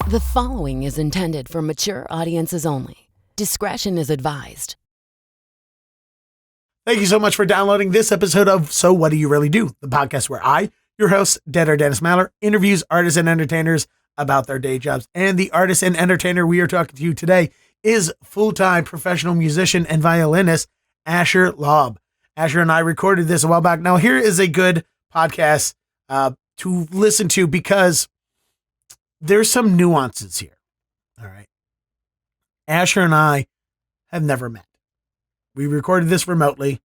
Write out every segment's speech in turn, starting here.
The following is intended for mature audiences only. Discretion is advised. Thank you so much for downloading this episode of So What Do You Really Do? The podcast where I, your host, Deadair Dennis Maler, interviews artists and entertainers about their day jobs. And the artist and entertainer we are talking to today is full-time professional musician and violinist, Asher Laub. Asher and I recorded this a while back. Now, here is a good podcast to listen to because there's some nuances here. All right. Asher and I have never met. We recorded this remotely.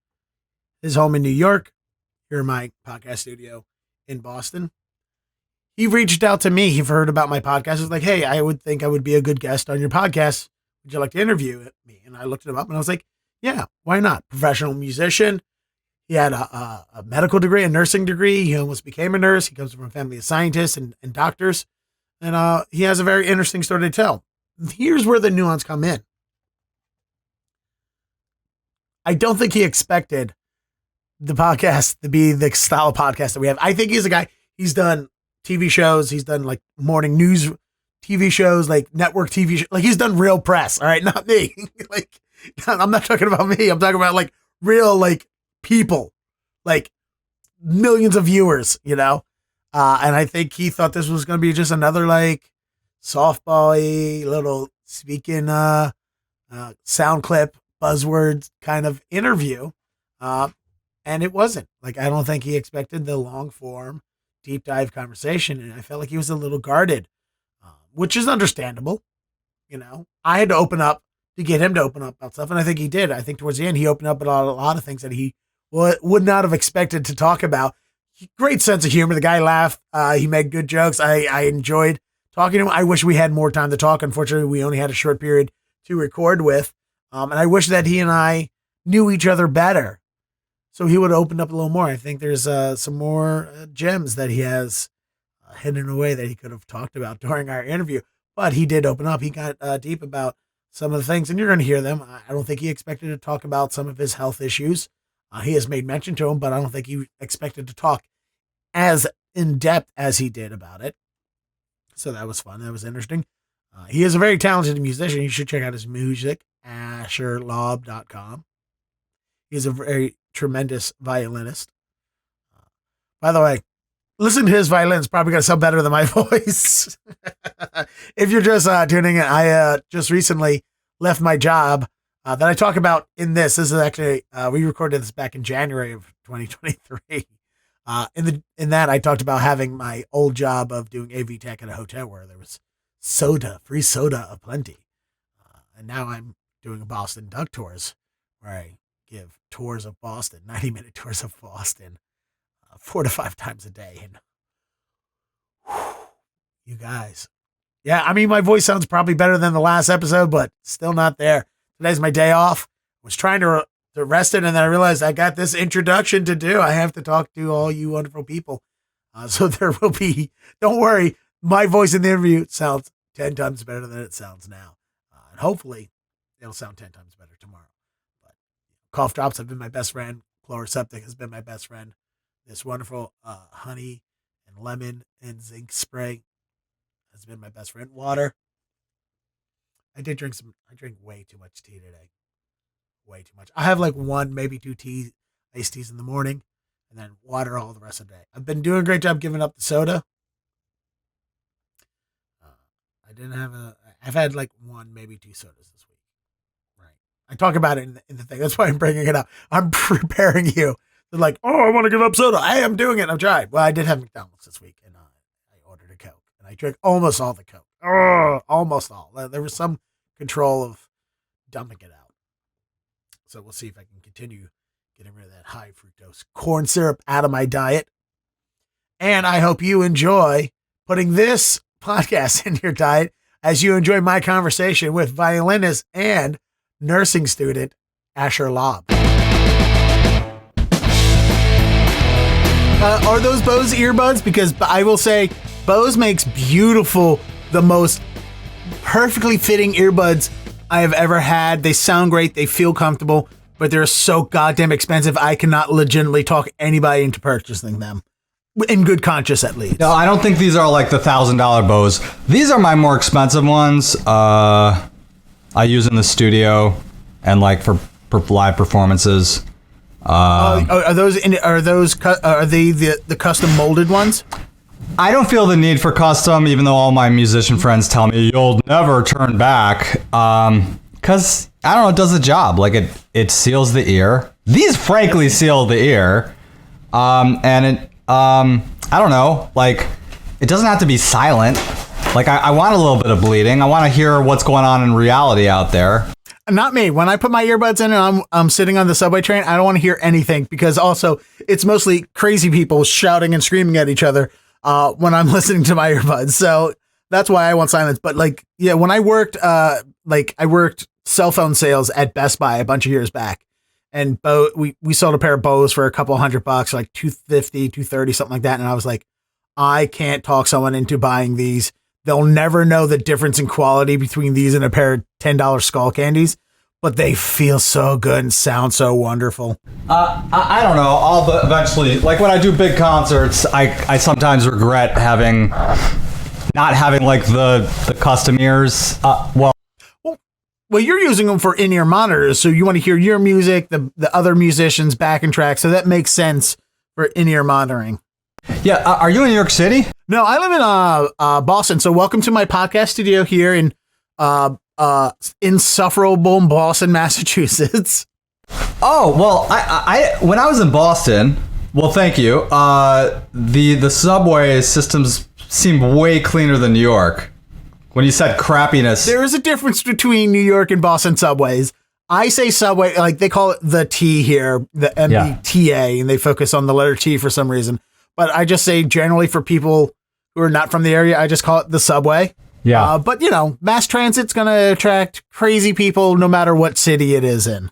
His home in New York, here in my podcast studio in Boston. He reached out to me. He heard about my podcast. He was like, hey, I would think I would be a good guest on your podcast. Would you like to interview me? And I looked him up and I was like, yeah, why not? Professional musician. He had a medical degree, a nursing degree. He almost became a nurse. He comes from a family of scientists and doctors. And he has a very interesting story to tell. Here's where the nuance come in. I don't think he expected the podcast to be the style of podcast that we have. I think he's a guy, he's done TV shows. He's done like morning news TV shows, like network TV shows. Like he's done real press. All right. Not me. Like, I'm not talking about me. I'm talking about like real, like people, like millions of viewers, you know? And I think he thought this was going to be just another like softball-y little speaking sound clip, buzzwords kind of interview. And it wasn't. Like, I don't think he expected the long form, deep dive conversation. And I felt like he was a little guarded, which is understandable. You know, I had to open up to get him to open up about stuff. And I think he did. I think towards the end, he opened up about a lot of things that he would not have expected to talk about. Great sense of humor. The guy laughed. He made good jokes. I enjoyed talking to him. I wish we had more time to talk. Unfortunately, we only had a short period to record with. And I wish that he and I knew each other better, so he would have opened up a little more. I think there's some more gems that he has hidden away that he could have talked about during our interview. But he did open up. He got deep about some of the things, and you're going to hear them. I don't think he expected to talk about some of his health issues. He has made mention to him, but I don't think he expected to talk as in depth as he did about it. So that was fun. That was interesting. He is a very talented musician. You should check out his music, AsherLaub.com. He's a very tremendous violinist. By the way, listen to his violin. It's probably going to sound better than my voice. If you're just tuning in, I just recently left my job that I talk about in this. This is actually, we recorded this back in January of 2023. In that, I talked about having my old job of doing AV tech at a hotel where there was free soda aplenty. And now I'm doing Boston Duck Tours, where I give tours of Boston, 90-minute tours of Boston, 4 to 5 times a day. And you guys, yeah, I mean, my voice sounds probably better than the last episode, but still not there. Today's my day off. I was trying to rest it, and then I realized I got this introduction to do. I have to talk to all you wonderful people. So there will be, don't worry, my voice in the interview sounds 10 times better than it sounds now. And hopefully it'll sound 10 times better tomorrow. But cough drops have been my best friend. Chloroseptic has been my best friend. This wonderful honey and lemon and zinc spray has been my best friend. Water. I drink way too much tea today. Way too much. I have like 1, maybe 2 iced teas in the morning, and then water all the rest of the day. I've been doing a great job giving up the soda. I've had like 1, maybe 2 sodas this week. Right. I talk about it in the thing. That's why I'm bringing it up. I'm preparing you. They're like, oh, I want to give up soda. I am doing it. I'm trying. Well, I did have McDonald's this week, and I ordered a Coke, and I drank almost all the Coke. Almost all. There was some control of dumping it out. So we'll see if I can continue getting rid of that high fructose corn syrup out of my diet. And I hope you enjoy putting this podcast in your diet as you enjoy my conversation with violinist and nursing student Asher Laub. Are those Bose earbuds? Because I will say Bose makes beautiful, the most perfectly fitting earbuds I have ever had. They sound great. They feel comfortable, but they're so goddamn expensive. I cannot legitimately talk anybody into purchasing them. in good conscience at least. No, I don't think these are like the $1,000 bows. These are my more expensive ones. I use in the studio and like for live performances. Are they the custom molded ones? I don't feel the need for custom, even though all my musician friends tell me you'll never turn back. Because I don't know, it does the job. Like it seals the ear. These frankly seal the ear. And it, I don't know, like it doesn't have to be silent. Like I want a little bit of bleeding. I want to hear what's going on in reality out there. Not me. When I put my earbuds in and I'm sitting on the subway train, I don't want to hear anything because also it's mostly crazy people shouting and screaming at each other when I'm listening to my earbuds. So that's why I want silence. But like, yeah, when I worked, I worked cell phone sales at Best Buy a bunch of years back, and we sold a pair of bows for a couple $100, like $250, $230, something like that. And I was like, I can't talk someone into buying these. They'll never know the difference in quality between these and a pair of $10 skull candies, but they feel so good and sound so wonderful. I don't know. I'll eventually, like when I do big concerts, I sometimes regret not having like the custom ears. Well, you're using them for in-ear monitors, so you want to hear your music, the other musicians' backing tracks, so that makes sense for in-ear monitoring. Yeah, are you in New York City? No, I live in Boston. So welcome to my podcast studio here in insufferable Boston, Massachusetts. Oh well, I when I was in Boston, well, thank you. The subway systems seemed way cleaner than New York. When you said crappiness, there is a difference between New York and Boston subways. I say subway, like they call it the T here, the MBTA, and they focus on the letter T for some reason. But I just say generally for people who are not from the area, I just call it the subway. Yeah. But, you know, mass transit's going to attract crazy people no matter what city it is in.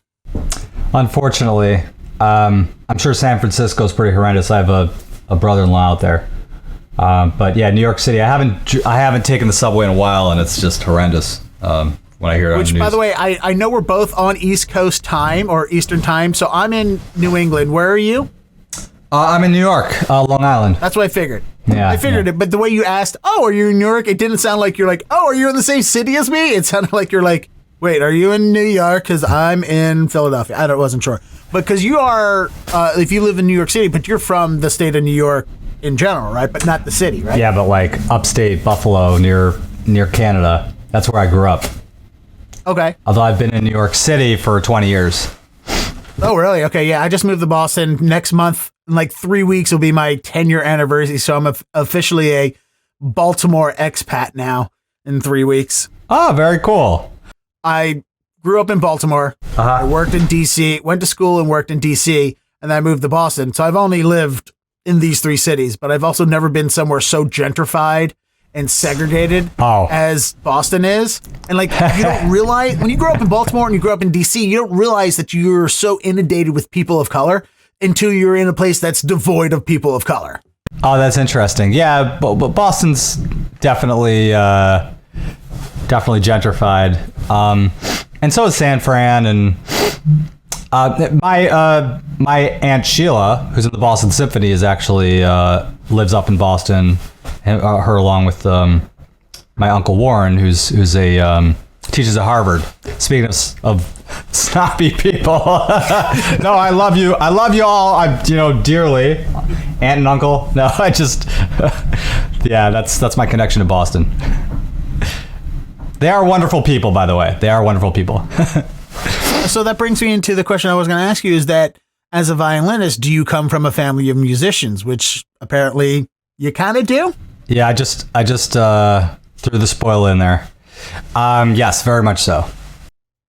Unfortunately, I'm sure San Francisco's pretty horrendous. I have a brother-in-law out there. But yeah, New York City, I haven't taken the subway in a while, and it's just horrendous when I hear it on the news. Which, by the way, I know we're both on East Coast time or Eastern time, so I'm in New England. Where are you? I'm in New York, Long Island. That's what I figured. Yeah, I figured it, but the way you asked, oh, are you in New York? It didn't sound like you're like, oh, are you in the same city as me? It sounded like you're like, wait, are you in New York? Because I'm in Philadelphia. I wasn't sure. But because you are, if you live in New York City, but you're from the state of New York in general, right? But not the city, right? Yeah, but like upstate Buffalo near Canada. That's where I grew up. Okay. Although I've been in New York City for 20 years. Oh, really? Okay, yeah. I just moved to Boston. Next month, in like 3 weeks, will be my 10-year anniversary. So I'm officially a Baltimore expat now in 3 weeks. Oh, very cool. I grew up in Baltimore. I worked in D.C., went to school and worked in D.C., and then I moved to Boston. So I've only lived in these three cities, but I've also never been somewhere so gentrified and segregated as Boston is. And like, you don't realize, when you grow up in Baltimore and you grow up in DC, you don't realize that you're so inundated with people of color until you're in a place that's devoid of people of color. Oh, that's interesting. Yeah, but Boston's definitely gentrified. And so is San Fran. And my Aunt Sheila, who's in the Boston Symphony, is actually lives up in Boston. Her along with my Uncle Warren, who's teaches at Harvard. Speaking of snobby people, no, I love you all, dearly, aunt and uncle. No, I just yeah, that's my connection to Boston. They are wonderful people, by the way. They are wonderful people. So that brings me into the question I was going to ask you: is that as a violinist, do you come from a family of musicians? Which apparently you kind of do. Yeah, I just threw the spoiler in there. Yes, very much so.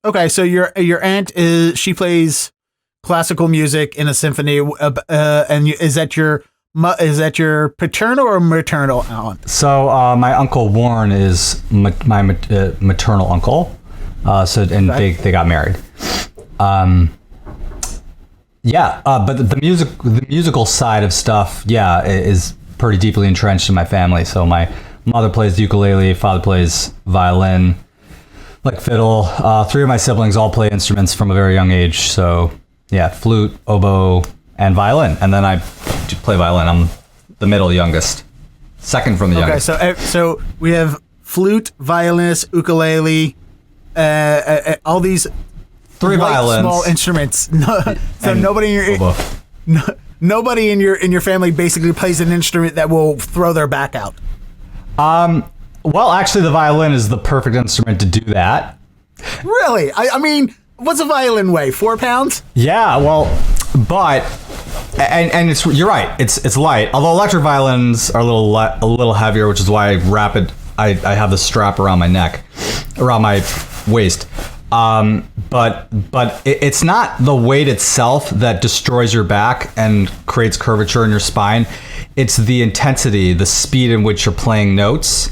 Okay, so your aunt she plays classical music in a symphony, and is that your paternal or maternal aunt? So my Uncle Warren is my maternal uncle. They got married. But the musical side of stuff, is pretty deeply entrenched in my family. So my mother plays the ukulele, father plays violin, like fiddle. Three of my siblings all play instruments from a very young age. So yeah, flute, oboe, and violin. And then I play violin. the middle youngest. Second from the youngest. Okay, so we have flute, violinist, ukulele, all these 3 violins, small instruments. So nobody in your family basically plays an instrument that will throw their back out. Well, actually, the violin is the perfect instrument to do that. Really? I mean, what's a violin weigh? 4 pounds? Yeah. Well, but and it's, you're right. It's light. Although electric violins are a little heavier, which is why I have the strap around my neck, around my waist. But it's not the weight itself that destroys your back and creates curvature in your spine. It's the intensity, the speed in which you're playing notes,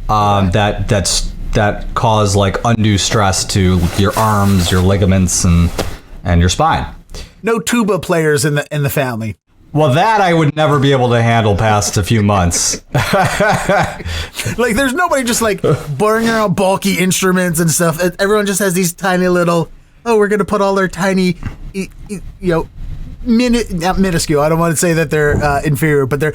that cause like undue stress to your arms, your ligaments, and your spine. No tuba players in the family. Well, that I would never be able to handle past a few months. Like, there's nobody just like boring around bulky instruments and stuff. Everyone just has these tiny little. Oh, we're gonna put all their tiny, not minuscule. I don't want to say that they're inferior, but they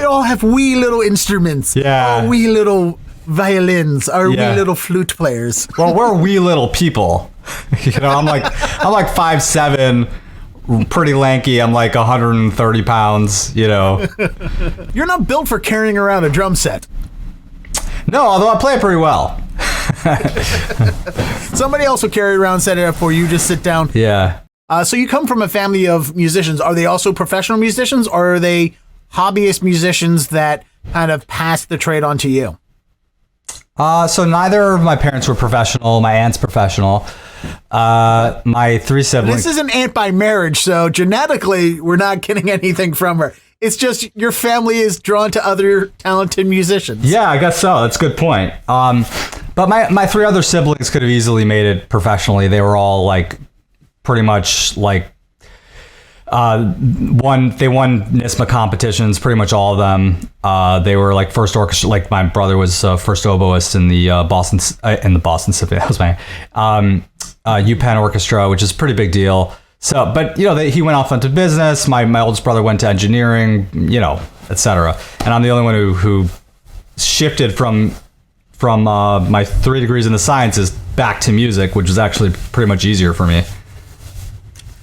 all have wee little instruments. Yeah, wee little violins or wee little flute players. Well, we're wee little people. I'm like 5'7". Pretty lanky. I'm like 130 pounds, You're not built for carrying around a drum set. No, although I play it pretty well. Somebody else will carry around, set it up for you, just sit down. Yeah. So you come from a family of musicians. Are they also professional musicians, or are they hobbyist musicians that kind of pass the trade on to you? So neither of my parents were professional. My aunt's professional. My 3 siblings. This is an aunt by marriage, so genetically, we're not getting anything from her. It's just your family is drawn to other talented musicians. Yeah, I guess so. That's a good point. But my 3 other siblings could have easily made it professionally. They were all like pretty much like they won NISMA competitions, pretty much all of them. They were like first orchestra. Like my brother was first oboist in the Boston Symphony. That was my UPenn Orchestra, which is a pretty big deal. So, but he went off into business. My oldest brother went to engineering, etc. And I'm the only one who shifted from my 3 degrees in the sciences back to music, which was actually pretty much easier for me.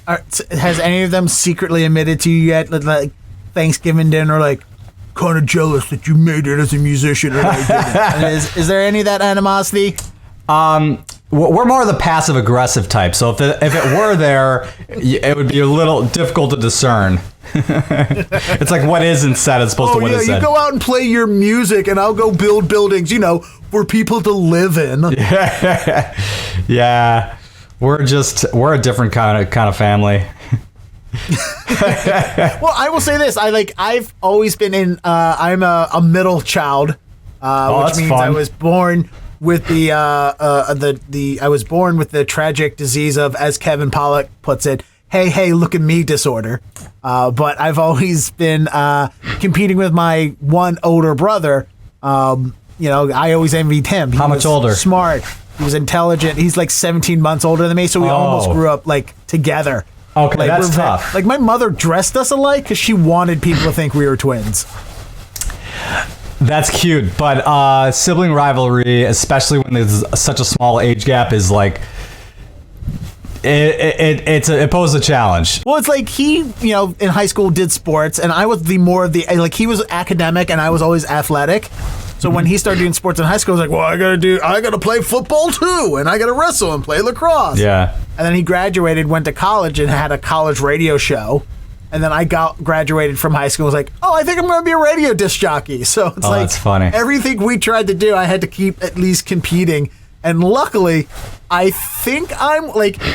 Has any of them secretly admitted to you yet, like Thanksgiving dinner, like, kind of jealous that you made it as a musician? Or is there any of that animosity? We're more the passive aggressive type. So if it were there, it would be a little difficult to discern. It's like what isn't said is supposed to what is said. You go out and play your music, and I'll go build buildings, for people to live in. Yeah. We're a different kind of family. Well, I will say this. I've always been I'm a middle child, which means fun. I was born with I was born with the tragic disease of, as Kevin Pollak puts it, hey, look at me disorder. But I've always been competing with my one older brother. I always envied him. How much older? Smart. He was intelligent. He's like 17 months older than me, so we almost grew up like together. Okay, that's tough. Like my mother dressed us alike because she wanted people to think we were twins. That's cute, but sibling rivalry, especially when there's such a small age gap, is like it poses a challenge. Well, it's like he, in high school did sports, and I was he was academic, and I was always athletic. So when he started doing sports in high school, I was like, well, I gotta play football too, and I gotta wrestle and play lacrosse. Yeah. And then he graduated, went to college, and had a college radio show. And then I graduated from high school. I was like, I think I'm going to be a radio disc jockey. So it's like, that's funny. Everything we tried to do, I had to keep at least competing. And luckily, I think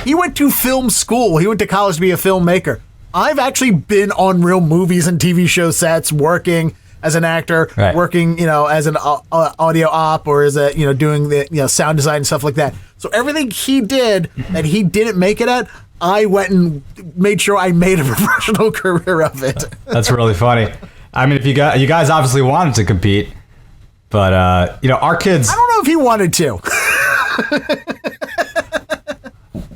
he went to film school. He went to college to be a filmmaker. I've actually been on real movies and TV show sets, working as an actor, right. Working, as an audio op, or as a, doing the, sound design and stuff like that. So everything he did that he didn't make it at, I went and made sure I made a professional career of it. That's really funny. I mean, if you guys obviously wanted to compete, but our kids. I don't know if he wanted to.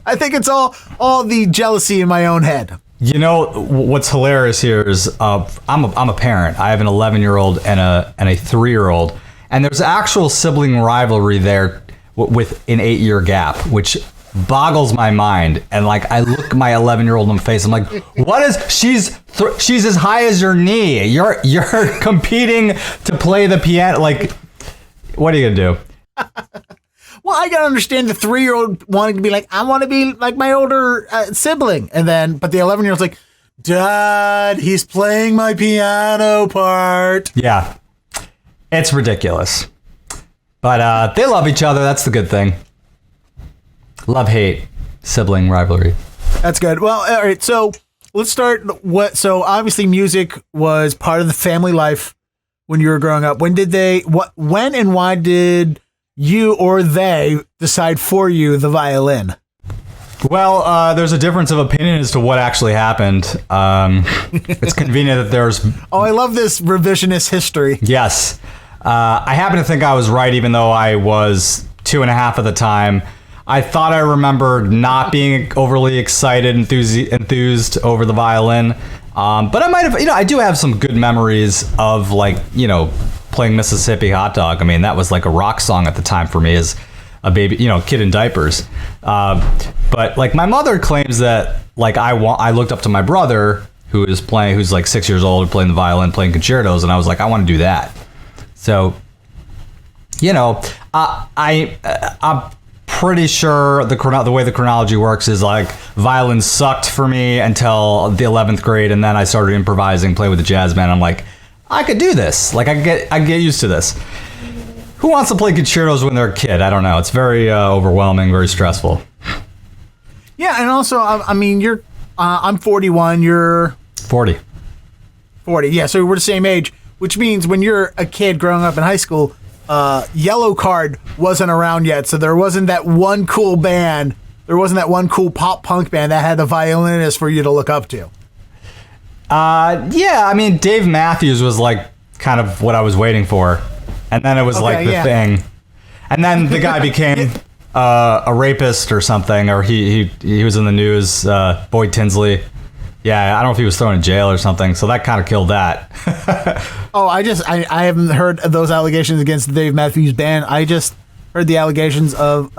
I think it's all the jealousy in my own head. You know what's hilarious here is I'm a parent. I have an 11-year-old and a 3-year-old, and there's actual sibling rivalry there with an 8-year gap, which boggles my mind. And like I look my 11-year-old in the face, I'm like, what is she's as high as your knee. You're competing to play the piano. Like, what are you gonna do? Well, I gotta understand the 3-year-old wanting to be like, I want to be like my older sibling, but the 11-year-old's like, Dad, he's playing my piano part. Yeah, it's ridiculous, but they love each other. That's the good thing. Love, hate, sibling rivalry. That's good. Well, all right. So let's start. So obviously, music was part of the family life when you were growing up. When and why did you or they decide for you the violin? Well, there's a difference of opinion as to what actually happened. It's convenient that there's... Oh, I love this revisionist history. Yes. I happen to think I was right, even though I was 2.5 at the time. I thought I remembered not being overly excited, enthused over the violin. But I might have, I do have some good memories of playing Mississippi Hot Dog. I mean, that was like a rock song at the time for me as a baby, kid in diapers. But like my mother claims that like I looked up to my brother who's like 6 years old, playing the violin, playing concertos, and I was like, I want to do that. So, I'm pretty sure the way the chronology works is like violin sucked for me until the 11th grade, and then I started improvising, play with the jazz band. I'm like, I could do this. Like I get used to this. Who wants to play concertos when they're a kid? I don't know. It's very overwhelming, very stressful. Yeah, and also, I mean, I'm 41. You're 40. 40. Yeah, so we're the same age, which means when you're a kid growing up in high school, Yellow Card wasn't around yet, so there wasn't that one cool band. There wasn't that one cool pop punk band that had a violinist for you to look up to. Yeah, I mean, Dave Matthews was like kind of what I was waiting for. And then it was the thing. And then the guy became a rapist or something, or he was in the news, Boyd Tinsley. Yeah, I don't know if he was thrown in jail or something, so that kind of killed that. Oh, I haven't heard of those allegations against the Dave Matthews Band. I just heard the allegations of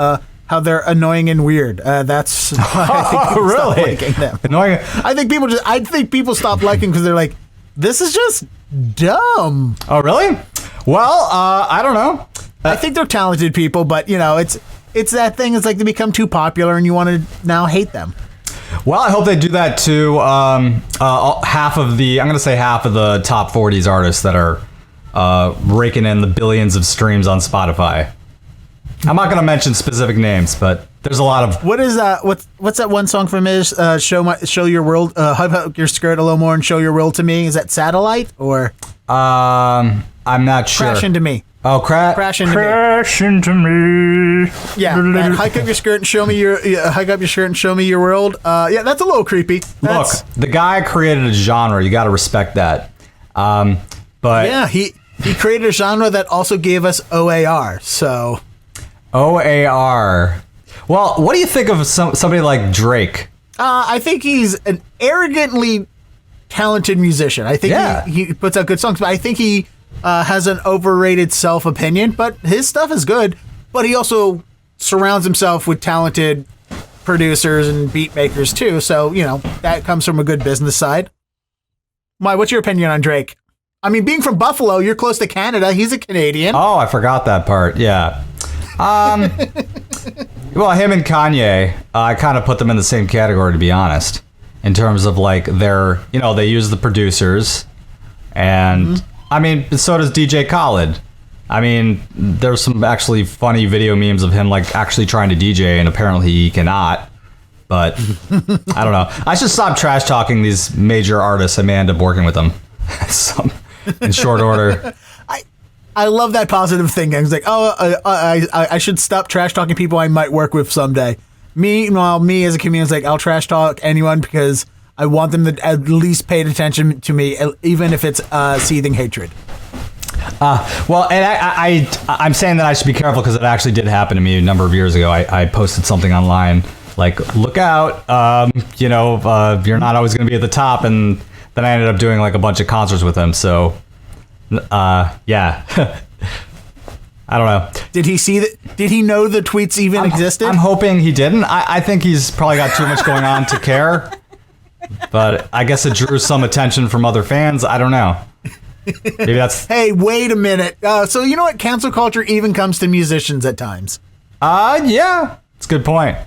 how they're annoying and weird. That's why I think people stopped liking them. Annoying. I think people stop liking because they're like, this is just dumb. Oh, really? Well, I don't know. I think they're talented people, but it's that thing. It's like they become too popular and you want to now hate them. Well, I hope they do that to half of the top 40s artists that are raking in the billions of streams on Spotify. I'm not going to mention specific names, but there's a lot of... What is that? What's that one song from his Show Your World, hug up your skirt a little more and show your world to me? Is that Satellite or... I'm not sure. Crash Into Me. Oh, Crash Into Me. Yeah, and hike up your skirt and show me your world. Yeah, that's a little creepy. Look, the guy created a genre. You got to respect that. But yeah, he created a genre that also gave us OAR. So OAR. Well, what do you think of somebody like Drake? I think he's an arrogantly talented musician. I think he puts out good songs, but I think he has an overrated self-opinion, but his stuff is good. But he also surrounds himself with talented producers and beat makers too. So, that comes from a good business side. What's your opinion on Drake? I mean, being from Buffalo, you're close to Canada. He's a Canadian. Oh, I forgot that part. Yeah. Well, him and Kanye, I kind of put them in the same category, to be honest, in terms of like they use the producers, and I mean, so does DJ Khaled. I mean, there's some actually funny video memes of him like actually trying to DJ, and apparently he cannot. But I don't know. I should stop trash talking these major artists. I may end up working with them in short order. I love that positive thinking. It's like, I should stop trash talking people I might work with someday. Me as a comedian is like, I'll trash talk anyone because I want them to at least pay attention to me, even if it's seething hatred. Well, and I'm saying that I should be careful because it actually did happen to me a number of years ago. I posted something online like, look out, you're not always going to be at the top. And then I ended up doing like a bunch of concerts with him. So, yeah. I don't know. Did he see that? Did he know the tweets even existed? I'm hoping he didn't. I think he's probably got too much going on to care. But I guess it drew some attention from other fans. I don't know. Maybe that's... Hey, wait a minute. So you know what? Cancel culture even comes to musicians at times. Yeah. It's a good point.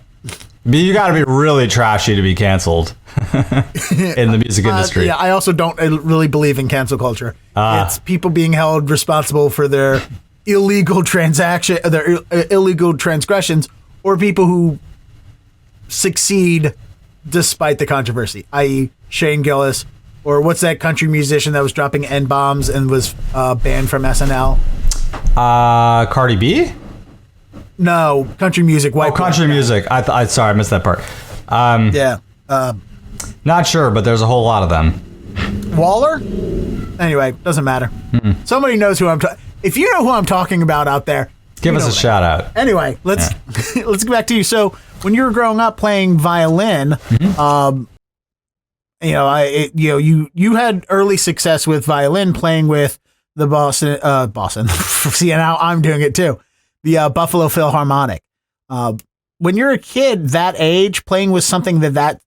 You got to be really trashy to be canceled in the music industry. Yeah, I also don't really believe in cancel culture. It's people being held responsible for their illegal illegal transgressions, or people who succeed despite the controversy, i.e. Shane Gillis, or what's that country musician that was dropping N-bombs and was banned from SNL? Cardi B? No, country music. Country music. Sorry, I missed that part. Yeah. Not sure, but there's a whole lot of them. Waller? Anyway, doesn't matter. Mm-mm. Somebody knows who I'm talking. If you know who I'm talking about out there, give us a shout out. Anyway, let's get back to you. So, when you were growing up playing violin, mm-hmm. You had early success with violin playing with the Boston. See, now I'm doing it too. The Buffalo Philharmonic. When you're a kid that age, playing with something that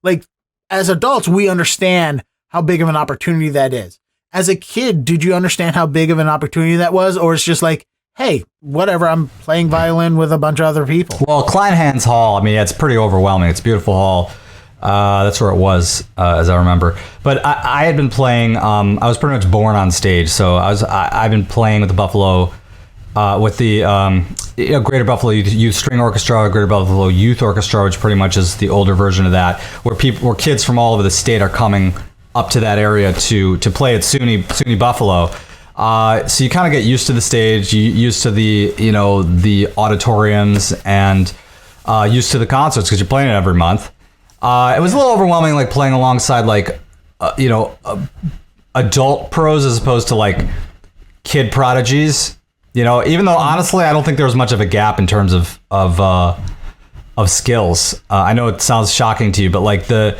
like as adults, we understand how big of an opportunity that is. As a kid, did you understand how big of an opportunity that was? Or it's just like, hey, whatever, I'm playing violin with a bunch of other people. Well, Kleinhans Hall, I mean, it's pretty overwhelming. It's a beautiful hall. That's where it was, as I remember. But I had been playing, I was pretty much born on stage. So I've been playing with the Buffalo, with the Greater Buffalo Youth String Orchestra, Greater Buffalo Youth Orchestra, which pretty much is the older version of that, where kids from all over the state are coming up to that area to play at SUNY Buffalo. So you kind of get used to the stage, used to the auditoriums, and used to the concerts because you're playing it every month. It was a little overwhelming, like playing alongside adult pros as opposed to like kid prodigies. Even though honestly, I don't think there was much of a gap in terms of skills. I know it sounds shocking to you, but like the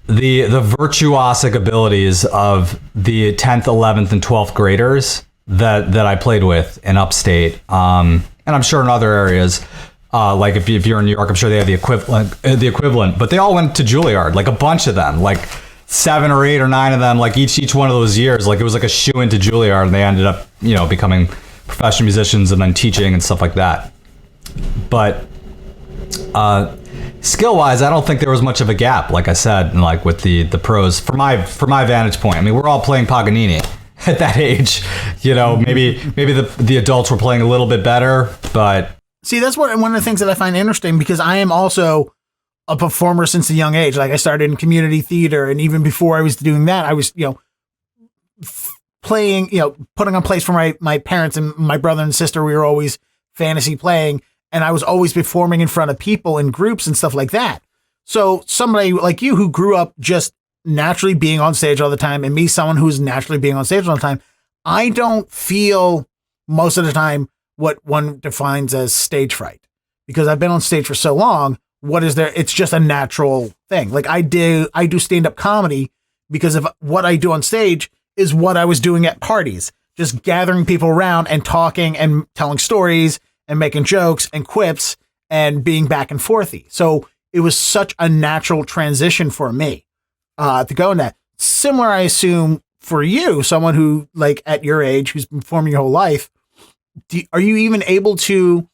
virtuosic abilities of the 10th, 11th, and 12th graders that I played with in upstate, and I'm sure in other areas, like if you're in New York, I'm sure they have the equivalent. But they all went to Juilliard, like a bunch of them, like 7 or 8 or 9 of them, like each one of those years, like it was like a shoe into Juilliard, and they ended up becoming professional musicians and then teaching and stuff like that. But skill-wise, I don't think there was much of a gap, like I said, and like with the pros. From my vantage point, I mean, we're all playing Paganini at that age. Maybe the adults were playing a little bit better, but see, that's one of the things that I find interesting, because I am also a performer since a young age. Like I started in community theater, and even before I was doing that, I was playing, putting on plays for my parents and my brother and sister. We were always fantasy playing. And I was always performing in front of people in groups and stuff like that. So somebody like you who grew up just naturally being on stage all the time, and me, someone who's naturally being on stage all the time, I don't feel most of the time what one defines as stage fright, because I've been on stage for so long. What is there? It's just a natural thing. Like I do stand-up comedy because of what I do on stage is what I was doing at parties, just gathering people around and talking and telling stories and making jokes and quips and being back and forthy. So it was such a natural transition for me to go in that. Similar, I assume, for you, someone who, like, at your age, who's been performing your whole life, are you even able to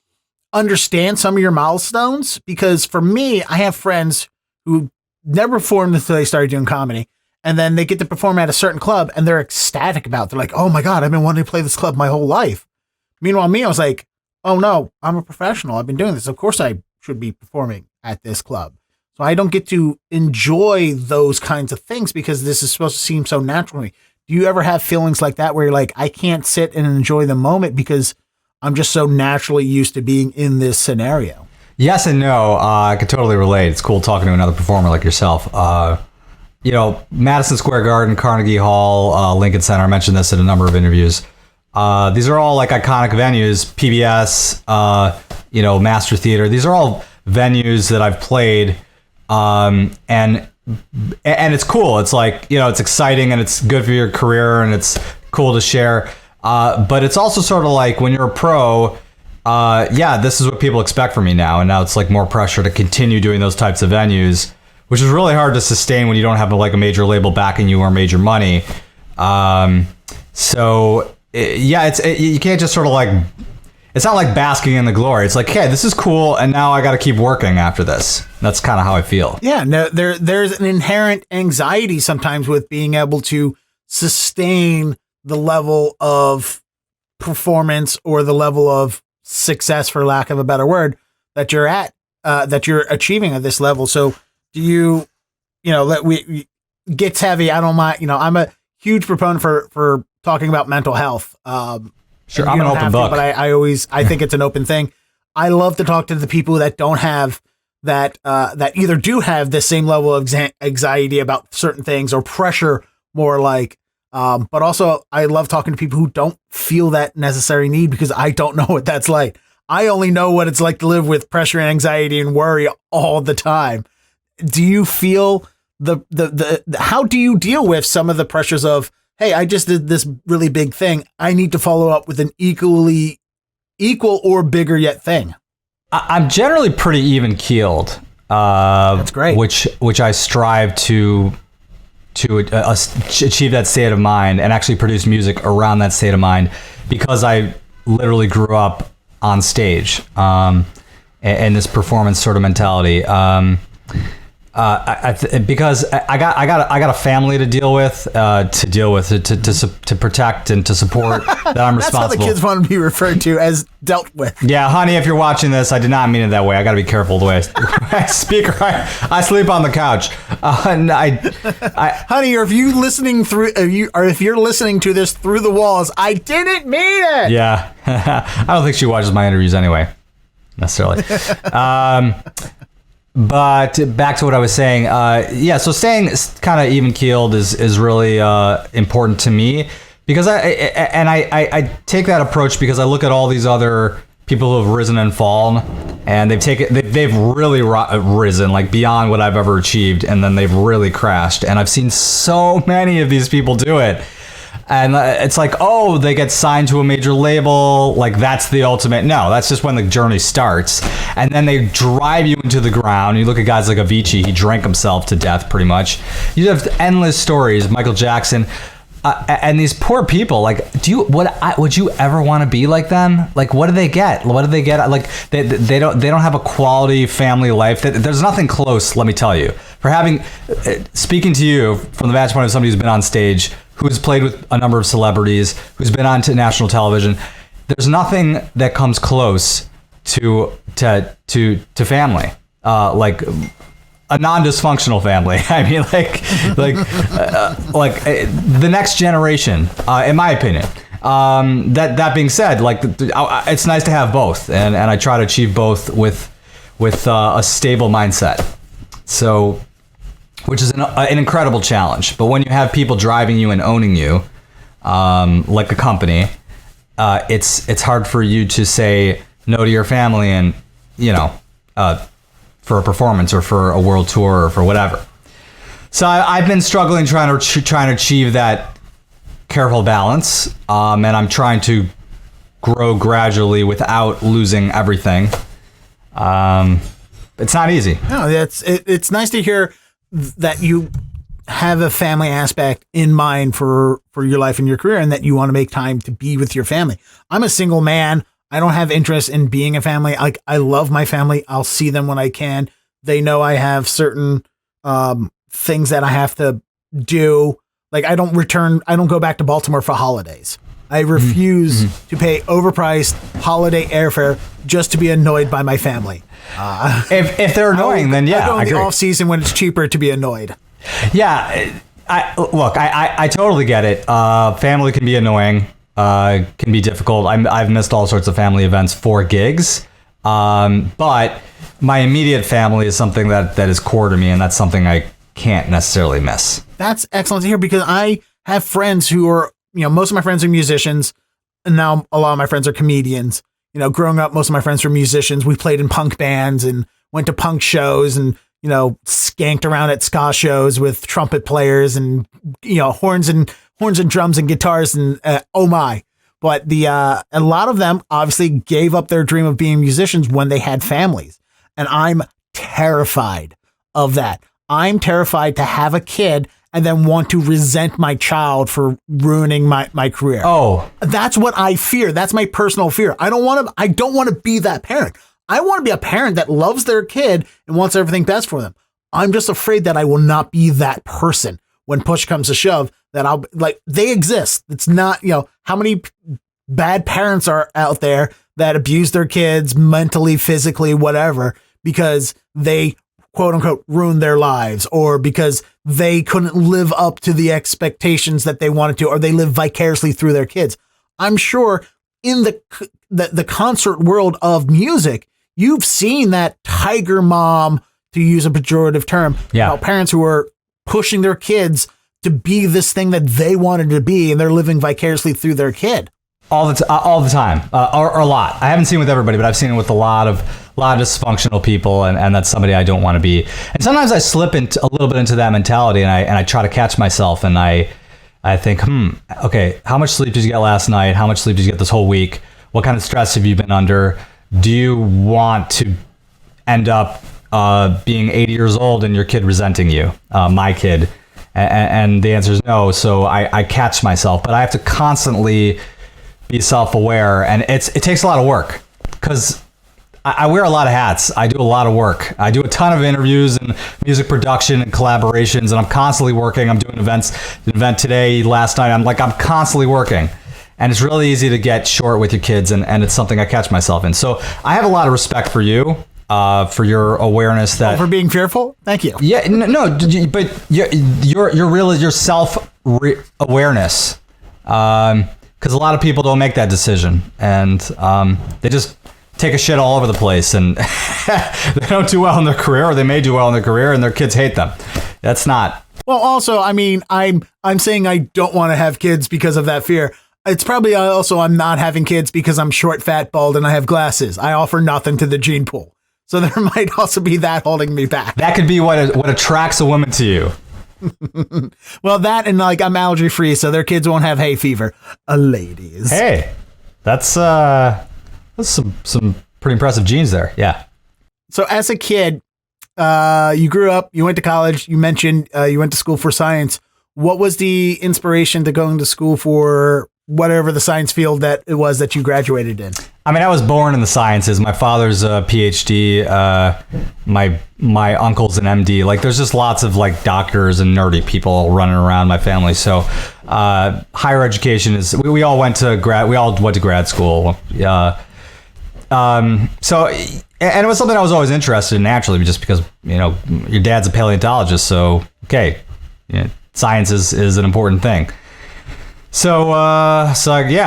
understand some of your milestones? Because for me, I have friends who never performed until they started doing comedy, and then they get to perform at a certain club, and they're ecstatic about it. They're like, oh my God, I've been wanting to play this club my whole life. Meanwhile, me, I was like, oh no, I'm a professional. I've been doing this. Of course I should be performing at this club. So I don't get to enjoy those kinds of things because this is supposed to seem so natural to me. Do you ever have feelings like that where you're like, I can't sit and enjoy the moment because I'm just so naturally used to being in this scenario? Yes and no. I could totally relate. It's cool talking to another performer like yourself. Madison Square Garden, Carnegie Hall, Lincoln Center. I mentioned this in a number of interviews. These are all like iconic venues, PBS, Master Theater. These are all venues that I've played, and it's cool. It's like, it's exciting and it's good for your career and it's cool to share. But it's also sort of like when you're a pro, this is what people expect from me now. And now it's like more pressure to continue doing those types of venues, which is really hard to sustain when you don't have like a major label backing you or major money. You can't just sort of like, it's not like basking in the glory. It's like, hey, this is cool, and now I got to keep working after this. That's kind of how I feel. Yeah, no, there's an inherent anxiety sometimes with being able to sustain the level of performance or the level of success, for lack of a better word, that you're at, that you're achieving at this level. So do you gets heavy. I don't mind. I'm a huge proponent for talking about mental health. Sure, I'm an open book. But I think it's an open thing. I love to talk to the people that don't have that, that either do have the same level of anxiety about certain things or pressure more like, but also I love talking to people who don't feel that necessary need because I don't know what that's like. I only know what it's like to live with pressure and anxiety and worry all the time. Do you feel how do you deal with some of the pressures of, hey, I just did this really big thing. I need to follow up with an equal or bigger yet thing. I'm generally pretty even keeled. That's great. Which I strive to achieve that state of mind and actually produce music around that state of mind because I literally grew up on stage and this performance sort of mentality. Because I got a family to deal with, to protect and to support that I'm responsible. That's how the kids want to be referred to, as dealt with. Yeah, honey, if you're watching this, I did not mean it that way. I got to be careful the way I speak. I sleep on the couch. Honey, or if you listening through, if you're listening to this through the walls, I didn't mean it. Yeah, I don't think she watches my interviews anyway, necessarily. But back to what I was saying, so staying kind of even keeled is really important to me because I take that approach because I look at all these other people who have risen and fallen, and they've really risen like beyond what I've ever achieved, and then they've really crashed, and I've seen so many of these people do it. And it's like, oh, they get signed to a major label. Like, that's the ultimate. No, that's just when the journey starts. And then they drive you into the ground. You look at guys like Avicii. He drank himself to death, pretty much. You have endless stories. Michael Jackson. And these poor people, like, would you ever want to be like them? Like, what do they get? What do they get? Like, they don't have a quality family life. There's nothing close, let me tell you. For speaking to you from the vantage point of somebody who's been on stage, who's played with a number of celebrities, who's been on to national television, there's nothing that comes close to family. Like a non-dysfunctional family. I mean, like the next generation, in my opinion. That being said, like it's nice to have both, and I try to achieve both with a stable mindset. So, which is an incredible challenge. But when you have people driving you and owning you, like a company, it's hard for you to say no to your family and for a performance or for a world tour or for whatever. So I've been struggling trying to achieve that careful balance, and I'm trying to grow gradually without losing everything. It's not easy. No, it's nice to hear that you have a family aspect in mind for your life and your career, and that you want to make time to be with your family. I'm a single man. I don't have interest in being a family. Like, I love my family. I'll see them when I can. They know I have certain things that I have to do. Like, I don't go back to Baltimore for holidays. I refuse to pay overpriced holiday airfare just to be annoyed by my family. If they're annoying, then yeah, I go in the the off season when it's cheaper to be annoyed. Yeah, I totally get it. Family can be annoying, can be difficult. I've missed all sorts of family events for gigs, but my immediate family is something that is core to me, and that's something I can't necessarily miss. That's excellent to hear, because I have friends who are, most of my friends are musicians, and now a lot of my friends are comedians. Growing up, most of my friends were musicians. We played in punk bands and went to punk shows and, skanked around at ska shows with trumpet players and, horns and drums and guitars and oh my. But a lot of them obviously gave up their dream of being musicians when they had families. And I'm terrified of that. I'm terrified to have a kid and then want to resent my child for ruining my career. Oh, that's what I fear. That's my personal fear. I don't want to be that parent. I want to be a parent that loves their kid and wants everything best for them. I'm just afraid that I will not be that person when push comes to shove, that I'll they exist. It's not, how many bad parents are out there that abuse their kids mentally, physically, whatever, because they quote unquote ruined their lives or because they couldn't live up to the expectations that they wanted to, or they live vicariously through their kids. I'm sure in the concert world of music, you've seen that tiger mom, to use a pejorative term, parents who are pushing their kids to be this thing that they wanted to be, and they're living vicariously through their kid. All the time, or a lot. I haven't seen it with everybody, but I've seen it with a lot of dysfunctional people, and that's somebody I don't want to be. And sometimes I slip into a little bit into that mentality, and I try to catch myself, and I think, okay, how much sleep did you get last night? How much sleep did you get this whole week? What kind of stress have you been under? Do you want to end up being 80 years old and your kid resenting you, my kid? And the answer is no. So I catch myself, but I have to constantly be self-aware, and it takes a lot of work because I wear a lot of hats. I do a lot of work. I do a ton of interviews and music production and collaborations, and I'm constantly working. I'm doing an event today, last night. I'm constantly working, and it's really easy to get short with your kids, and it's something I catch myself in. So I have a lot of respect for you. For your awareness that for being fearful. Thank you. Yeah, no, but your self awareness, because a lot of people don't make that decision, and they just take a shit all over the place, and they don't do well in their career, or they may do well in their career, and their kids hate them. That's not. Well, also, I mean, I'm saying I don't want to have kids because of that fear. It's probably also I'm not having kids because I'm short, fat, bald, and I have glasses. I offer nothing to the gene pool. So there might also be that holding me back. That could be what attracts a woman to you. Well, that and I'm allergy free, so their kids won't have hay fever. Ladies. Hey, that's some pretty impressive genes there. Yeah. So as a kid, you grew up, you went to college. You mentioned you went to school for science. What was the inspiration to going to school for whatever the science field that it was that you graduated in? I mean, I was born in the sciences. My father's a PhD. My uncle's an MD. There's just lots of doctors and nerdy people running around my family. So, higher education is. We all went to grad school. So, and it was something I was always interested in naturally, just because your dad's a paleontologist. So, okay, science is an important thing. So I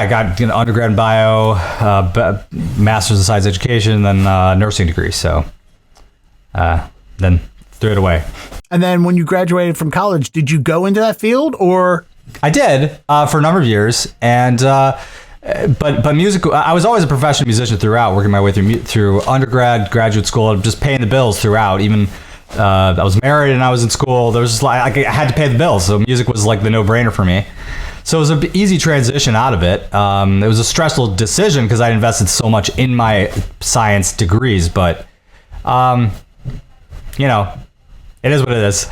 got undergrad in bio, master's in science education, then nursing degree. So then threw it away. And then when you graduated from college, did you go into that field, or? I did for a number of years, and but music. I was always a professional musician throughout, working my way through undergrad, graduate school, just paying the bills throughout. Even I was married and I was in school. There was just I had to pay the bills, so music was the no-brainer for me. So it was an easy transition out of it. It was a stressful decision because I invested so much in my science degrees, but, it is what it is.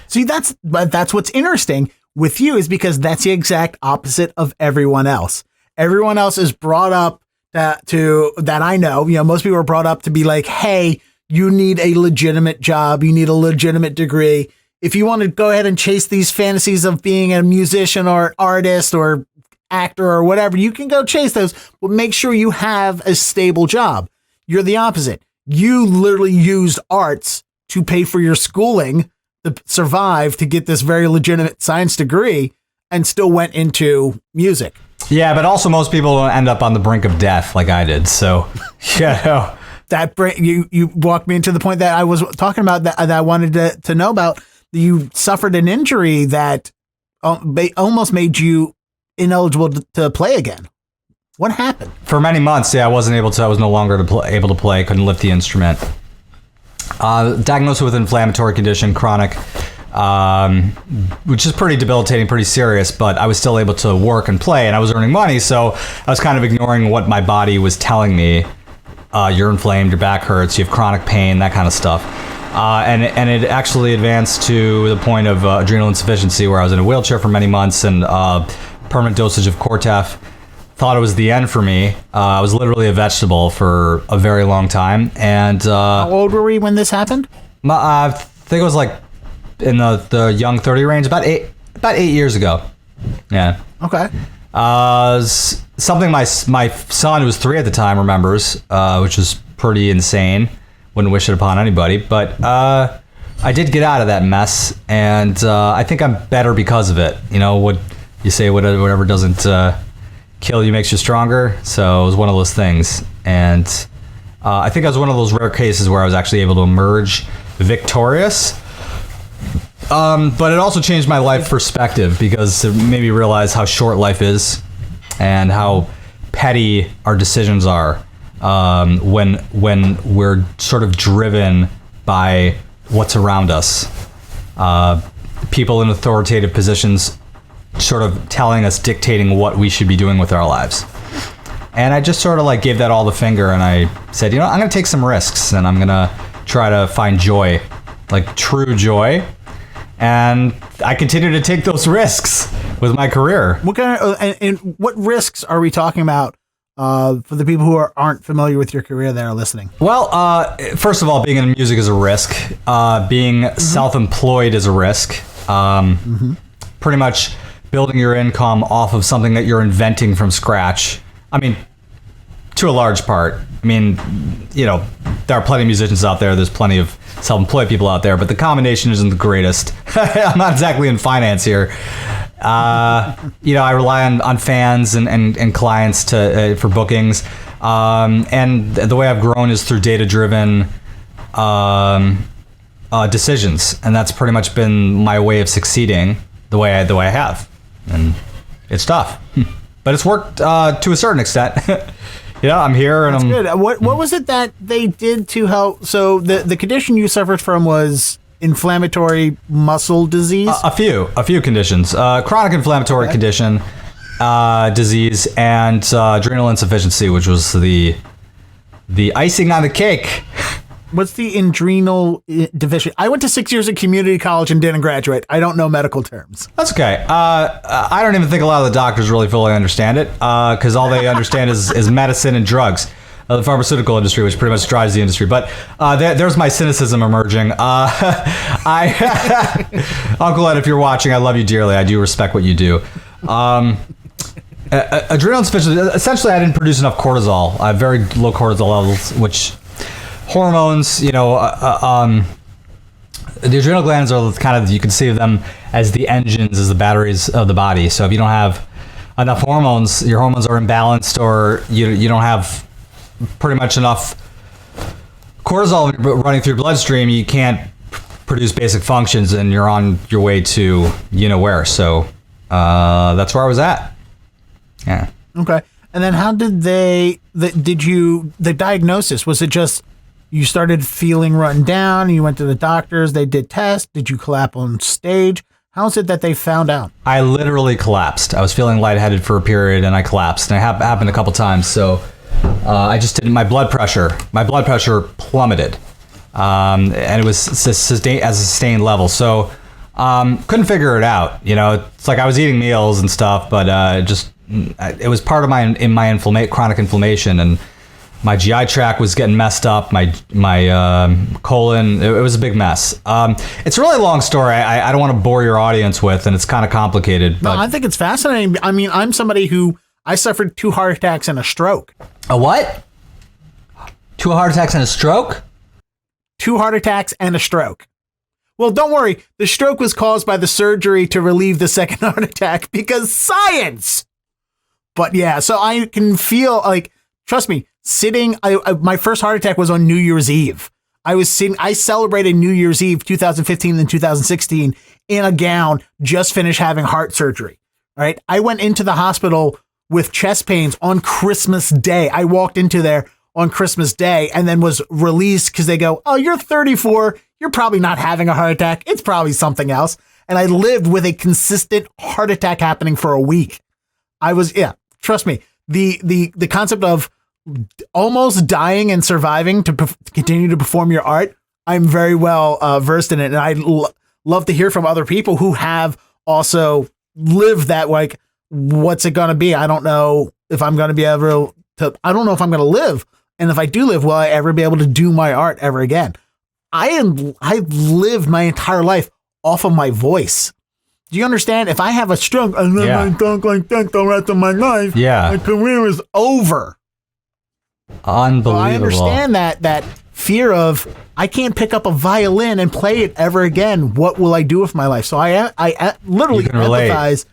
See, that's what's interesting with you, is because that's the exact opposite of everyone else. Everyone else is brought up that I know, most people are brought up to be like, hey, you need a legitimate job. You need a legitimate degree. If you want to go ahead and chase these fantasies of being a musician or artist or actor or whatever, you can go chase those, but make sure you have a stable job. You're the opposite. You literally used arts to pay for your schooling to survive, to get this very legitimate science degree, and still went into music. Yeah, but also most people don't end up on the brink of death like I did. So, that you walked me into the point that I was talking about, that I wanted to know about. You suffered an injury that almost made you ineligible to play again. What happened? For many months, I wasn't able to. I was no longer able to play. Couldn't lift the instrument. Diagnosed with inflammatory condition, chronic, which is pretty debilitating, pretty serious, but I was still able to work and play, and I was earning money, so I was kind of ignoring what my body was telling me. You're inflamed, your back hurts, you have chronic pain, that kind of stuff. And it actually advanced to the point of adrenal insufficiency, where I was in a wheelchair for many months, and permanent dosage of Cortef. Thought it was the end for me. I was literally a vegetable for a very long time. And how old were we when this happened? I think it was like in the young 30 range, about eight years ago. Yeah. Okay. Something my son, who was 3 at the time, remembers, which was pretty insane. Wouldn't wish it upon anybody. But I did get out of that mess, and I think I'm better because of it. You know, what you say, whatever doesn't kill you makes you stronger. So it was one of those things. And I think I was one of those rare cases where I was actually able to emerge victorious. But it also changed my life perspective, because it made me realize how short life is and how petty our decisions are when we're sort of driven by what's around us. People in authoritative positions sort of telling us, dictating what we should be doing with our lives. And I just sort of like gave that all the finger, and I said, you know, I'm going to take some risks, and I'm going to try to find joy, like true joy. And I continue to take those risks with my career. What kind of, and what risks are we talking about for the people who aren't familiar with your career that are listening? Well, first of all, being in music is a risk. Being self-employed is a risk. Pretty much building your income off of something that you're inventing from scratch. I mean, to a large part. I mean, you know, there are plenty of musicians out there. There's plenty of self-employed people out there, but the combination isn't the greatest. I'm not exactly in finance here. You know, I rely on fans and clients for bookings. And the way I've grown is through data-driven decisions. And that's pretty much been my way of succeeding the way I have. And it's tough, but it's worked to a certain extent. You know, I'm here, and That's good. What was it that they did to help? So the condition you suffered from was inflammatory muscle disease? A few conditions. Chronic inflammatory condition, disease, and adrenal insufficiency, which was the icing on the cake. What's the adrenal deficiency? I went to 6 years of community college and didn't graduate. I don't know medical terms. That's okay. I don't even think a lot of the doctors really fully understand it, because all they understand is medicine and drugs. The pharmaceutical industry, which pretty much drives the industry. But there's my cynicism emerging. Uncle Ed, if you're watching, I love you dearly. I do respect what you do. Adrenal insufficiency, essentially I didn't produce enough cortisol. I have very low cortisol levels, which hormones, you know, the adrenal glands are kind of, you can see them as the engines, as the batteries of the body. So if you don't have enough hormones, your hormones are imbalanced, or you don't have pretty much enough cortisol running through your bloodstream, you can't produce basic functions, and you're on your way to you know where. So that's where I was at. Yeah. Okay. And then how did the diagnosis, was it just you started feeling run down, you went to the doctors, they did tests, did you collapse on stage? How is it that they found out? I literally collapsed. I was feeling lightheaded for a period, and I collapsed. And it happened a couple times. So I just didn't. My blood pressure plummeted, and it was sustained as a sustained level. So couldn't figure it out. You know, it's like I was eating meals and stuff, but it was part of my chronic inflammation, and my GI tract was getting messed up. My colon, it was a big mess. It's a really long story. I don't want to bore your audience with, and it's kind of complicated. But no, I think it's fascinating. I mean, I'm somebody who I suffered 2 heart attacks and a stroke. A what? 2 heart attacks and a stroke? 2 heart attacks and a stroke. Well, don't worry. The stroke was caused by the surgery to relieve the second heart attack, because science. But yeah, so I can feel like, trust me, sitting, my first heart attack was on New Year's Eve. I celebrated New Year's Eve 2015 and 2016 in a gown, just finished having heart surgery. All right. I went into the hospital with chest pains on Christmas Day. I walked into there on Christmas Day and then was released because they go, oh, you're 34. You're probably not having a heart attack. It's probably something else. And I lived with a consistent heart attack happening for a week. Trust me. The concept of almost dying and surviving to continue to perform your art, I'm very well versed in it. And I love to hear from other people who have also lived that, like, what's it going to be? I don't know if I'm going to be able to, I don't know if I'm going to live. And if I do live, will I ever be able to do my art ever again? I've lived my entire life off of my voice. Do you understand? If I have a stroke and then I talk like that the rest of my life, my career is over. Unbelievable. So I understand that fear of, I can't pick up a violin and play it ever again. What will I do with my life? So I literally empathize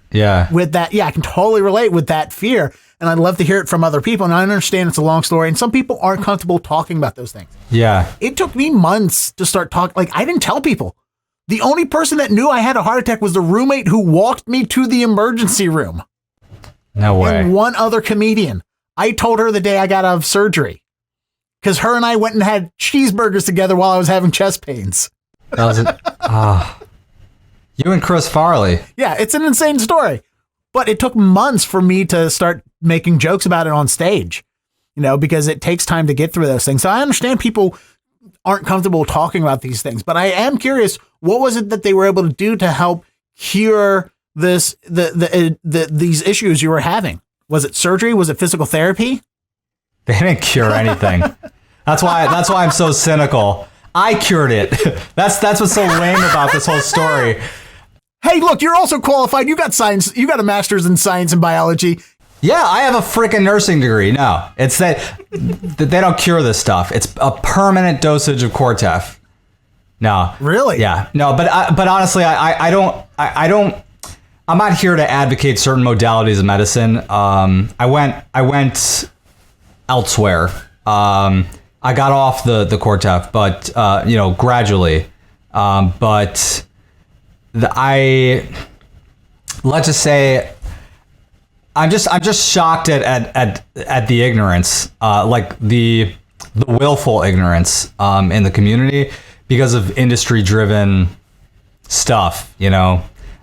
with that. Yeah, I can totally relate with that fear. And I'd love to hear it from other people. And I understand it's a long story. And some people aren't comfortable talking about those things. Yeah. It took me months to start talking. Like, I didn't tell people. The only person that knew I had a heart attack was the roommate who walked me to the emergency room. No way. And one other comedian. I told her the day I got out of surgery. Because her and I went and had cheeseburgers together while I was having chest pains. That was it. You and Chris Farley. Yeah, it's an insane story. But it took months for me to start making jokes about it on stage, because it takes time to get through those things. So I understand people aren't comfortable talking about these things, but I am curious, what was it that they were able to do to help cure these issues you were having? Was it surgery? Was it physical therapy? They didn't cure anything. That's why I'm so cynical. I cured it. That's what's so lame about this whole story. Hey, look, you're also qualified. You got science. You got a master's in science and biology. Yeah, I have a freaking nursing degree. No, it's that they don't cure this stuff. It's a permanent dosage of Cortef. No, really? Yeah, no, but honestly, I don't. I'm not here to advocate certain modalities of medicine. I went elsewhere. I got off the Cortef, but gradually. But let's just say, I'm just shocked at the ignorance, like the willful ignorance in the community because of industry driven stuff.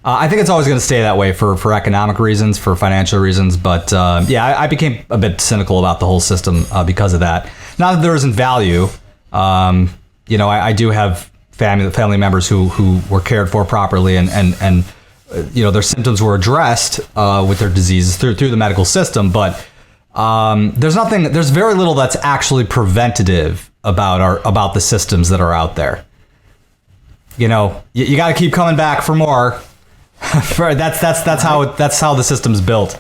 I think it's always going to stay that way for economic reasons, for financial reasons. But I became a bit cynical about the whole system because of that. Not that there isn't value. I do have family members who were cared for properly and their symptoms were addressed with their diseases through the medical system. But there's very little that's actually preventative about the systems that are out there. You got to keep coming back for more. That's how the system's built.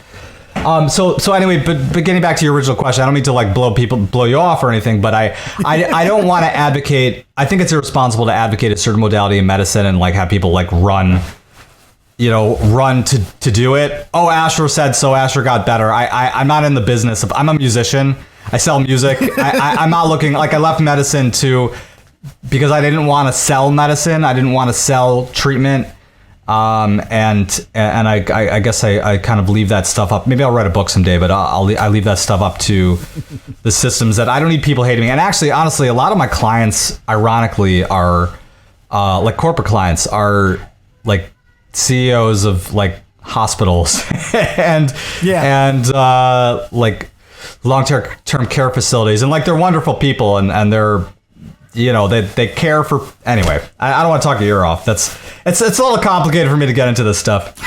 So anyway, but getting back to your original question, I don't mean to blow you off or anything, but I don't want to advocate. I think it's irresponsible to advocate a certain modality in medicine and have people run to do it. Oh, Asher said so. Asher got better. I'm not in the business of. I'm a musician. I sell music. I'm not looking I left medicine because I didn't want to sell medicine. I didn't want to sell treatment. And I guess I kind of leave that stuff up. Maybe I'll write a book someday, but I leave that stuff up to the systems that I don't need people hating me. And actually, honestly, a lot of my clients, ironically, are corporate clients, are CEOs of hospitals and long-term care facilities, and they're wonderful people, and they're they care for. Anyway, I don't want to talk your ear off. It's a little complicated for me to get into this stuff.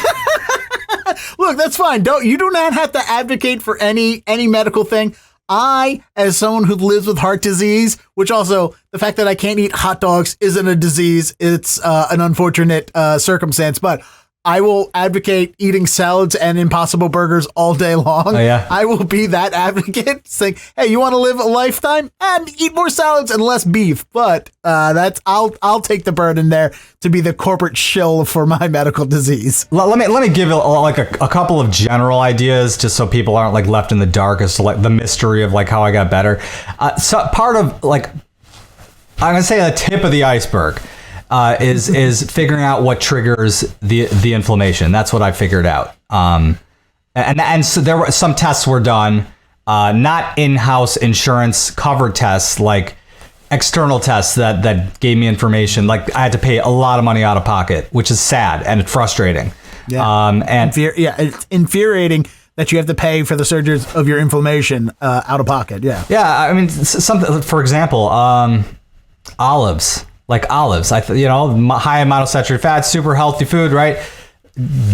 Look, that's fine. You do not have to advocate for any medical thing. I, as someone who lives with heart disease, which also the fact that I can't eat hot dogs isn't a disease. It's an unfortunate circumstance, but I will advocate eating salads and Impossible Burgers all day long. Oh, yeah. I will be that advocate saying, hey, you want to live a lifetime? And eat more salads and less beef. But I'll take the burden there to be the corporate shill for my medical disease. Let me give a couple of general ideas just so people aren't left in the dark as to the mystery of how I got better. So part of I'm gonna say the tip of the iceberg. Is figuring out what triggers the inflammation. That's what I figured out. And so some tests were done. not in-house insurance covered tests, like external tests that gave me information. Like I had to pay a lot of money out of pocket, which is sad and frustrating. Yeah. It's infuriating that you have to pay for the surgery of your inflammation out of pocket. Yeah. Yeah. I mean, something, for example, olives. Like olives, high in monounsaturated fats, super healthy food, right?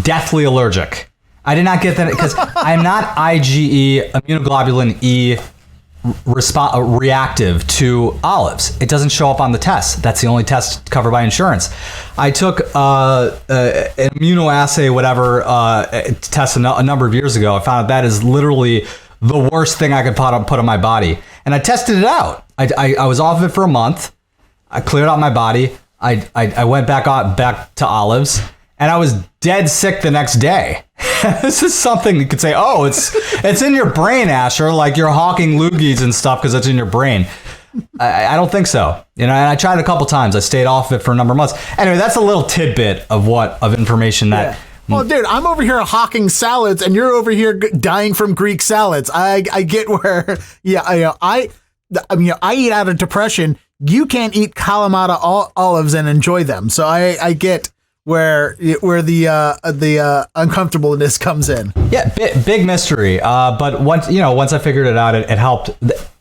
Deathly allergic. I did not get that because I'm not IgE, immunoglobulin E reactive to olives. It doesn't show up on the test. That's the only test covered by insurance. I took an immunoassay, test a number of years ago. I found that is literally the worst thing I could put on my body. And I tested it out. I was off of it for a month. I cleared out my body. I went back to olives, and I was dead sick the next day. This is something you could say, oh, it's in your brain, Asher, like you're hawking loogies and stuff because it's in your brain. I don't think so. And I tried a couple times. I stayed off of it for a number of months. Anyway, that's a little tidbit of information that. Yeah. Well, dude, I'm over here hawking salads, and you're over here dying from Greek salads. I get where, I eat out of depression. You can't eat Kalamata olives and enjoy them. So I get where the uncomfortableness comes in. Yeah, big mystery. But once I figured it out, it helped.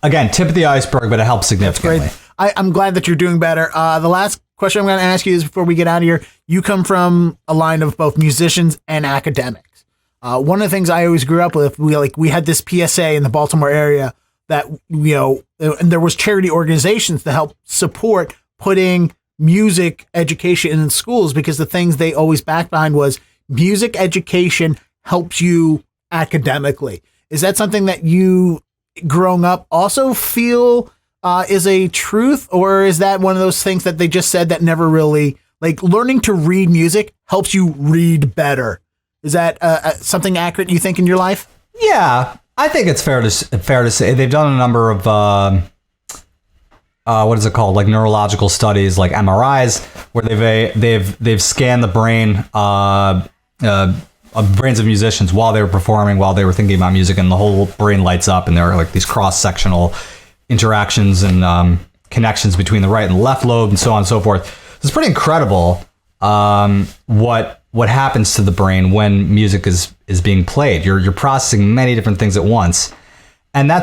Again, tip of the iceberg, but it helped significantly. That's great. I'm glad that you're doing better. The last question I'm going to ask you is before we get out of here. You come from a line of both musicians and academics. One of the things I always grew up with, we had this PSA in the Baltimore area that, and there was charity organizations to help support putting music education in schools, because the things they always backed behind was music education helps you academically. Is that something that you growing up also feel is a truth, or is that one of those things that they just said that never really, like learning to read music helps you read better? Is that something accurate you think in your life? Yeah, I think it's fair to say they've done a number of what is it called, like neurological studies, like MRIs, where they've scanned the brains of musicians while they were performing, while they were thinking about music, and the whole brain lights up, and there are like these cross-sectional interactions and connections between the right and left lobe, and so on and so forth. It's pretty incredible what happens to the brain when music is being played. You're processing many different things at once, and I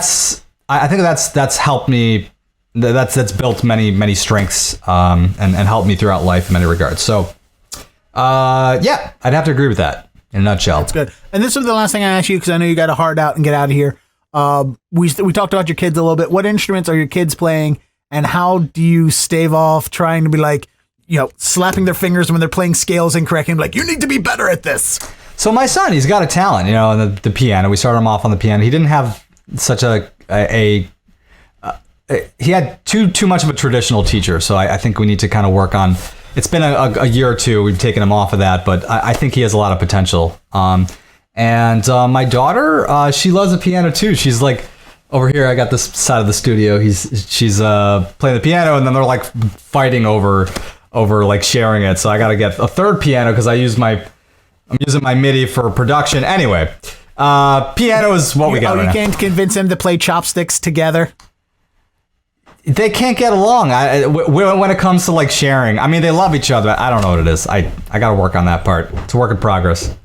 think that's helped me. That's built many strengths and helped me throughout life in many regards. So I'd have to agree with that in a nutshell. That's good. And this is the last thing I ask you, because I know you got to hard out and get out of here. We talked about your kids a little bit. What instruments are your kids playing, and how do you stave off trying to be like, slapping their fingers when they're playing scales incorrectly, like, you need to be better at this? So my son, he's got a talent, in the piano. We started him off on the piano. He didn't have such he had too much of a traditional teacher, so I think we need to kind of work on. It's been a year or two. We've taken him off of that, but I think he has a lot of potential. And my daughter, she loves the piano too. She's like over here. I got this side of the studio. She's playing the piano, and then they're like fighting over like sharing it. So I got to get a third piano because I'm using my MIDI for production. Anyway, piano is what we got. You can't convince them to play chopsticks together. They can't get along when it comes to like sharing. I mean, they love each other. I don't know what it is. I got to work on that part. It's a work in progress.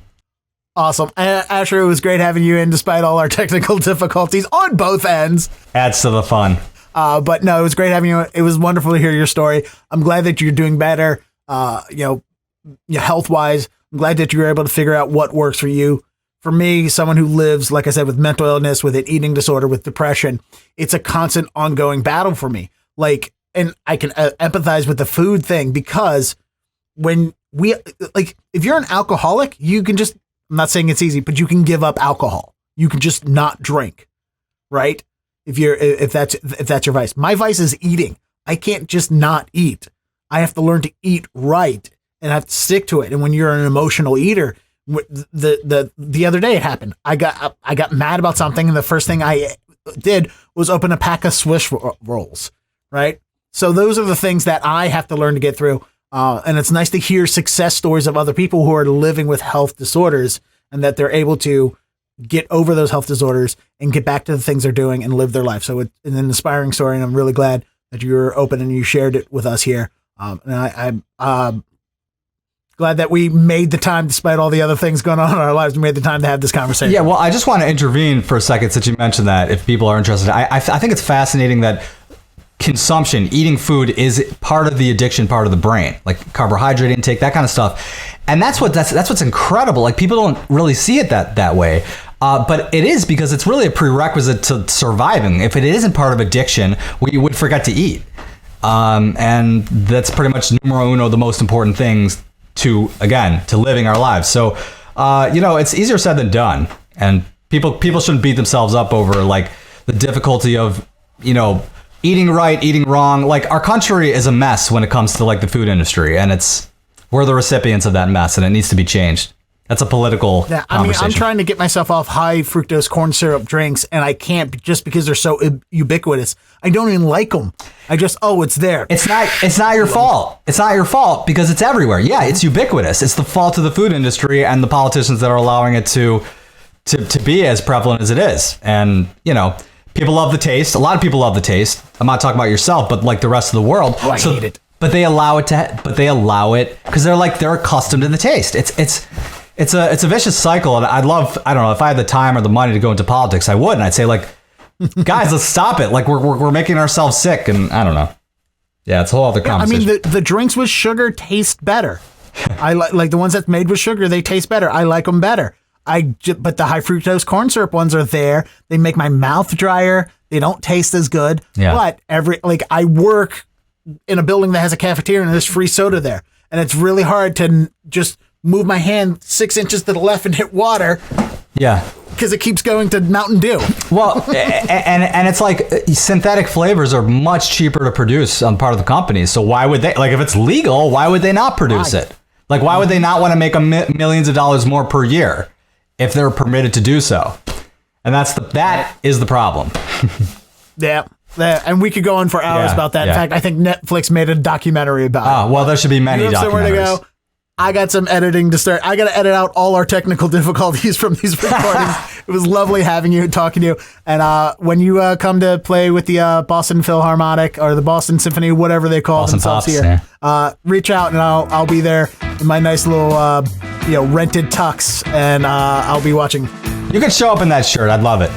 Awesome. Asher, it was great having you in despite all our technical difficulties on both ends. Adds to the fun. But no, it was great having you. It was wonderful to hear your story. I'm glad that you're doing better, health-wise. I'm glad that you were able to figure out what works for you. For me, someone who lives, like I said, with mental illness, with an eating disorder, with depression, it's a constant ongoing battle for me. Like, and I can empathize with the food thing, because when if you're an alcoholic, you can just, I'm not saying it's easy, but you can give up alcohol. You can just not drink, right? If that's your vice. My vice is eating. I can't just not eat. I have to learn to eat right, and I have to stick to it. And when you're an emotional eater, the other day it happened. I got mad about something, and the first thing I did was open a pack of Swiss rolls, right? So those are the things that I have to learn to get through. And it's nice to hear success stories of other people who are living with health disorders, and that they're able to get over those health disorders and get back to the things they're doing and live their life. So it's an inspiring story, and I'm really glad that you were open and you shared it with us here. And I'm glad that we made the time, despite all the other things going on in our lives, we made the time to have this conversation. Yeah, well, I just want to intervene for a second since you mentioned that, if people are interested. I think it's fascinating that consumption, eating food, is part of the addiction part of the brain, like carbohydrate intake, that kind of stuff. And that's what's incredible. Like, people don't really see it that way. But it is, because it's really a prerequisite to surviving. If it isn't part of addiction, we would forget to eat. And that's pretty much numero uno, the most important things to living our lives. So, it's easier said than done. And people shouldn't beat themselves up over like the difficulty of, eating right, eating wrong. Like, our country is a mess when it comes to like the food industry, and we're the recipients of that mess, and it needs to be changed. That's a political conversation. I'm trying to get myself off high fructose corn syrup drinks, and I can't, just because they're so ubiquitous. I don't even like them. I just, it's there. It's not your fault. It's not your fault because it's everywhere. Yeah, it's ubiquitous. It's the fault of the food industry and the politicians that are allowing it to be as prevalent as it is. And, people love the taste. A lot of people love the taste. I'm not talking about yourself, but like the rest of the world. Oh, I hate it. But they allow it because they're accustomed to the taste. It's a vicious cycle, and I don't know, if I had the time or the money to go into politics, I would, and I'd say, like, guys, let's stop it. Like, we're making ourselves sick, and I don't know. Yeah, it's a whole other conversation. I mean, the drinks with sugar taste better. I like the ones that's made with sugar, they taste better. I like them better. But the high fructose corn syrup ones are there. They make my mouth drier. They don't taste as good. Yeah. But I work in a building that has a cafeteria and there's free soda there. And it's really hard to just move my hand 6 inches to the left and hit water. Yeah. Because it keeps going to Mountain Dew. Well, and it's like synthetic flavors are much cheaper to produce on part of the companies. So why would they, like, if it's legal, why would they not produce it? Like, why would they not want to make millions of dollars more per year if they're permitted to do so? And that is the problem. Yeah. And we could go on for hours about that. In fact, I think Netflix made a documentary about it. Oh, well, there should be many documentaries. Somewhere to go. I got some editing to start. I got to edit out all our technical difficulties from these recordings. It was lovely having you, talking to you. And when you come to play with the Boston Philharmonic or the Boston Symphony, whatever they call themselves here, reach out and I'll be there in my nice little rented tux, and I'll be watching. You can show up in that shirt. I'd love it.